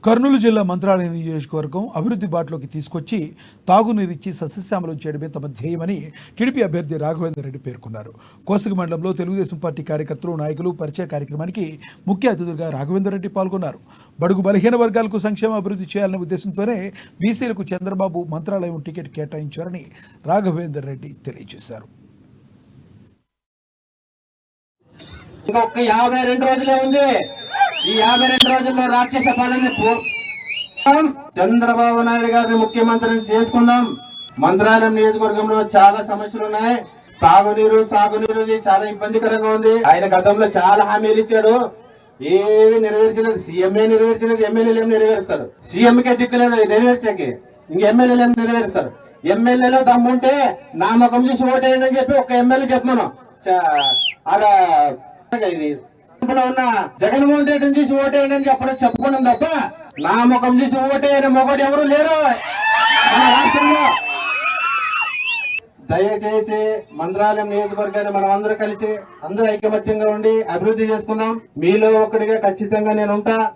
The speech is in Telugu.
కర్నూలు జిల్లా మంత్రాలయం నియోజకవర్గం అభివృద్ధి బాటలోకి తీసుకొచ్చి తాగునీరిచ్చి సస్యశ్యామలం చేయడమే తమ ధ్యేయమని టీడీపీ అభ్యర్థి రాఘవేందర్ రెడ్డి పేర్కొన్నారు. కోసిగి మండలంలో తెలుగుదేశం పార్టీ కార్యకర్తలు నాయకులు పరిచయ కార్యక్రమానికి ముఖ్య అతిథులుగా రాఘవేందర్ రెడ్డి పాల్గొన్నారు. బడుగు బలహీన వర్గాలకు సంక్షేమ అభివృద్ధి చేయాలనే ఉద్దేశంతోనే బీసీలకు చంద్రబాబు మంత్రాలయం టికెట్ కేటాయించారని రాఘవేందర్ రెడ్డి తెలియజేశారు. ఇంకొక 52 రోజులే ఉంది. ఈ 52 రోజుల్లో రాక్షస పాలన చంద్రబాబు నాయుడు గారిని ముఖ్యమంత్రిని చేసుకుందాం. మంత్రాలయం నియోజకవర్గంలో చాలా సమస్యలు ఉన్నాయి. తాగునీరు సాగునీరు చాలా ఇబ్బందికరంగా ఉంది. ఆయన గతంలో చాలా హామీలు ఇచ్చాడు, ఏవి నెరవేర్చలేదు. సీఎంఏ నెరవేర్చలేదు, ఎమ్మెల్యేలు ఏం నెరవేరుస్తారు? సీఎంకే దిక్కులేదు నెరవేర్చాకి, ఇంక ఎమ్మెల్యేలు ఏం నెరవేరుస్తారు? ఎమ్మెల్యేలో దమ్ముంటే నా ముఖం చూసి ఓటేయండి అని చెప్పి ఒక ఎమ్మెల్యే చెప్పమను. ఆడ ఇది ఉన్న జగన్మోహన్ రెడ్డిని చూసి ఓటేయండి అని చెప్పడం చెప్పుకున్నాం తప్ప నా ముఖం చూసి ఓటేయని మొగడు ఎవరు లేరు మన రాష్ట్రంలో. దయచేసి మంత్రాలయం నియోజకవర్గాన్ని మనం అందరూ కలిసి అందరూ ఐకమత్యంగా ఉండి అభివృద్ధి చేసుకుందాం. మీలో ఒకటిగా ఖచ్చితంగా నేను ఉంటా.